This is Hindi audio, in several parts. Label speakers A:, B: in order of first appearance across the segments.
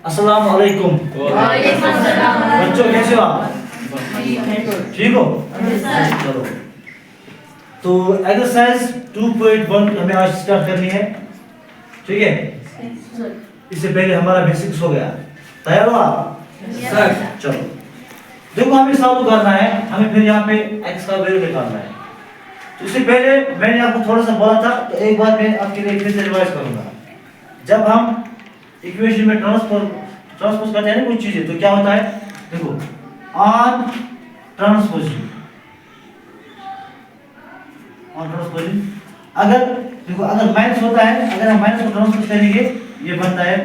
A: अस्सलाम वालेकुम।
B: वालेकुम अस्सलाम।
A: बच्चों कैसे हो आप? ठीक हो? चलो, तो एक्सरसाइज 2.1 हमें आज स्टार्ट करनी है, ठीक है? इससे पहले हमारा बेसिक्स हो गया। तैयार हो आप?
B: सर।
A: चलो, देखो हमें सॉल्व करना है, हमें फिर यहाँ पे x का वैल्यू निकालना है। तो इससे पहले मैंने आपको थोड़ा सा बोला था, तो एक बार मैं आपके लिए फिर से रिवाइज करूंगा। जब हम इक्वेशन में ट्रांसपोज करते हैं ना कुछ चीजें, तो क्या होता है? देखो, ऑन ट्रांसपोजिंग अगर देखो, अगर माइनस होता है, अगर हम माइनस को ट्रांसपोज करेंगे ये बनता है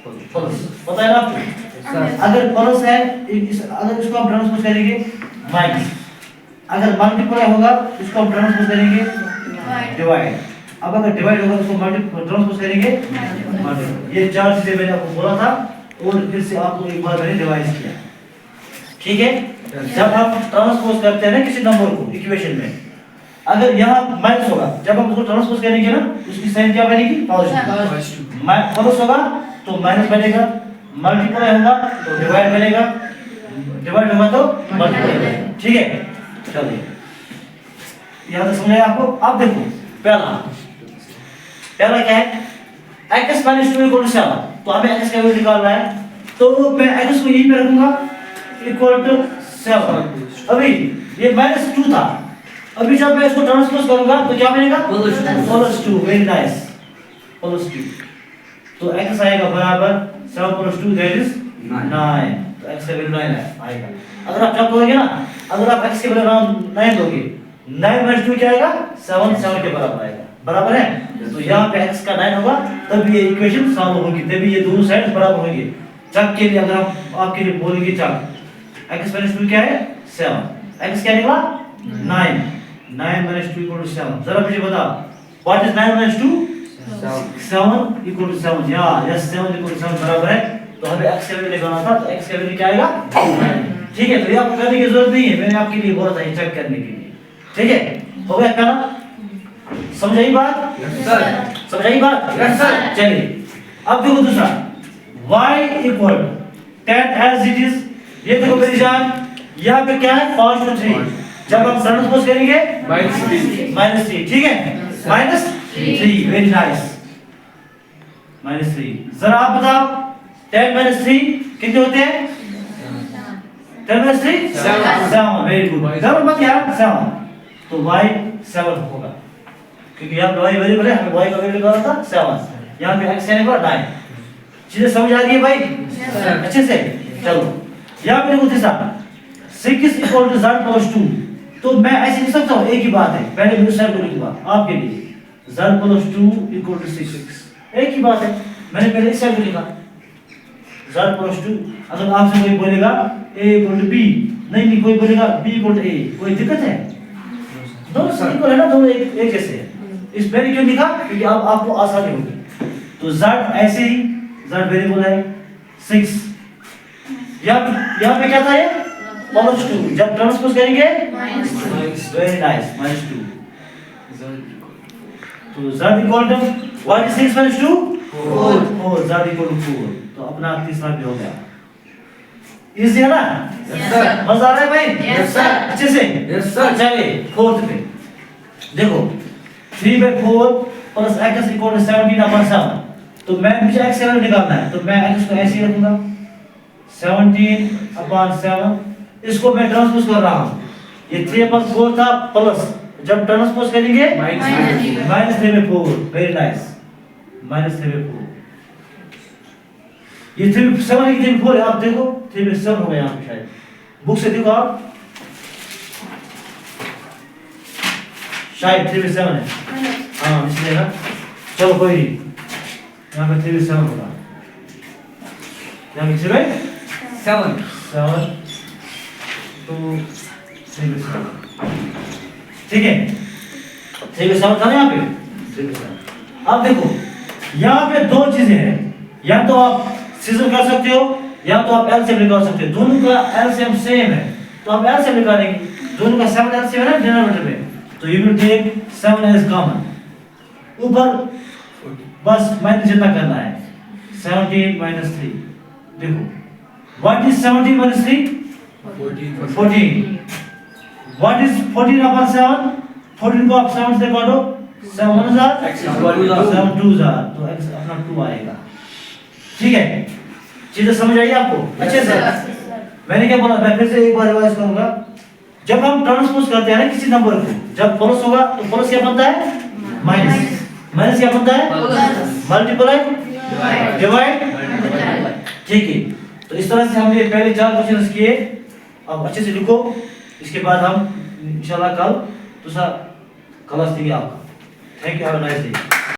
A: प्लस। पता है ना आपको? अगर प्लस है, अगर इसको हम ट्रांसपोज करेंगे माइनस, अगर मल्टीप्लाई होगा इसको हम ट्रांसपोज करेंगे डिवाइड, अब अगर डिवाइड होगा उसको ट्रांसपोज करेंगे मल्टीप्लाई। ये चार चीजें मैंने आपको बोला था और फिर से आपको एक बार मैंने रिवाइज किया, ठीक है? जब हम ट्रांसपोज करते हैं ना किसी नंबर को इक्वेशन में, अगर यहाँ माइनस होगा, जब हम उसको ट्रांसपोज करेंगे ना, उसकी साइन क्या बनेगी? पॉजिटिव। प्लस होगा तो माइनस बनेगा, मल्टीप्लाई होगा तो डिवाइड बनेगा, डिवाइड होगा तो मल्टीप्लाई, ठीक है? चलिए, यहाँ तक समझ आपको? अब देखो, पहला क्या है? x माइनस 2 इक्वल टू 7, तो हमें x का वैल्यू निकालना है, तो मैं x को यहीं पे रखूंगा इक्वल टू 7। अभी ये माइनस 2 था, अभी जब मैं इसको ट्रांसपोज करूंगा तो क्या बनेगा? प्लस 2। Very nice, plus 2। तो x आएगा बराबर 7 प्लस 2 दैट इज 9। तो x का वैल्यू 9 आएगा। अगर आप क्या करोगे ना, अगर आप x के वैल्यू 9 दोगे, 9 माइनस 2 क्या आएगा? 7 के बराबर आएगा, बराबर है? तो यहाँ पे x का 9 होगा, तब ये इक्वेशन सॉल्व होगी, तभी ये दोनों साइड बराबर होंगे। चक के लिए अगर हम आपके लिए बोलेंगे चक, x माइनस 2 क्या है? 7। x क्या निकला? 9। 9 माइनस 2 इक्वल टू 7। जरा मुझे बता, what is 9 minus 2? 7 equal to 7। या यस, 7 इक्वल टू 7 बराबर है। तो हमें x का वैल्यू निकालना था, तो x का वैल्यू क्या आएगा? 9। ठीक है, तो ये आपको करने की जरूरत नहीं है, मैंने आपके लिए बोला था ये चेक करने के लिए, ठीक है? हो गया पहला? समझ आई बात?
B: Yes sir.
A: समझ आई बात?
B: Yes sir.
A: चलिए, अब देखो दूसरा, y equal 10 as it is. ये देखो मेरी जान, यहाँ पे क्या है? पॉजिटिव 3। जब हम ट्रांसपोज करेंगे -3, ठीक है? -3। Very nice, -3। जरा आप बताओ 10 - 3 कितने होते हैं? 10 - 3 7। वेरी गुड, जरा मत यार 7। तो y 7 होगा, क्योंकि यहाँ पे y वेरिएबल है, हमें y का वैल्यू निकालना था 7। यहाँ पे x आएगा 9। चीजें समझ आ रही है भाई? अच्छे से? चलो, यहाँ पे देखो तीसरा, 6 इक्वल टू z प्लस 2। तो मैं ऐसे लिख सकता हूँ, एक ही बात है, पहले मेरे साइड को लिखूंगा आपके लिए, z प्लस 2 इक्वल टू 6, एक ही बात है। मैंने पहले इस साइड को लिखा z प्लस 2। अगर आपसे कोई बोलेगा a इक्वल टू b, नहीं कोई बोलेगा b इक्वल टू a, कोई दिक्कत है? दोनों इक्वल है ना, दोनों एक जैसे हैं। इस मैंने क्यों लिखा? क्योंकि अब आपको आसानी होगी। तो z ऐसे ही, z वेरिएबल है 6। यहाँ पे क्या था? ये प्लस 2। जब ट्रांसपोज करेंगे वेरी नाइस, -2। तो z equal to what is 6 - 2? 4। z equal to 4। तो अपना तीसरा भी हो गया। इजी है ना?
B: Yes sir.
A: मजा आ रहा है भाई?
B: Yes sir.
A: अच्छे से?
B: Yes sir.
A: चलिए, फोर्थ पे देखो, 3/4 प्लस x इक्वल टू 17/7। तो मुझे x का वैल्यू निकालना है, तो मैं x को ऐसे ही रखूंगा 17/7। इसको मैं ट्रांसपोज कर रहा हूं, ये 3/4 था, प्लस जब ट्रांसपोज करेंगे -3/4। Very nice, -3/4। ये 3/7 है कि 3/4 है? आप देखो 3/7 हो गया यहाँ पे, शायद बुक से देखो आप, शायद 3/7 है। हाँ, इसलिए ना, चलो कोई नहीं, यहाँ पे 3/7 होगा, यहाँ पे 7 तो 3/7, ठीक है? 3/7 था ना यहाँ पे, 3/7। अब देखो, यहाँ पे दो चीजें हैं, या तो आप सीजन कर सकते हो, या तो आप एलसीएम निकाल सकते हो। दोनों का एलसीएम सेम है, तो आप एलसीएम निकालेंगे। दोनों का 7 एलसीएम है ना डिनोमिनेटर में, तो you will take 7 as common. ऊपर बस माइनस जितना करना है, 17 - 3 देखो, what is 17 minus 3? 14. What is 14 upon 7? 14 को आप 7 से काटो, 7 1 जार, 7 2 जार, तो x अपना 2 आएगा। ठीक है, चीजें समझ आई आपको अच्छे से? मैंने क्या बोला, मैं फिर से एक बार रिवाइज करूंगा। जब हम ट्रांसपोज करते हैं ना किसी नंबर को, जब प्लस होगा तो प्लस क्या बनता है? माइनस। माइनस क्या बनता है? Multiply, divide. ठीक है, तो इस तरह से हमने पहले 4 क्वेश्चंस किए। अब अच्छे से लिखो, इसके बाद हम इंशाल्लाह कल दूसरा क्लास देंगे आपका। Thank you, have a nice day.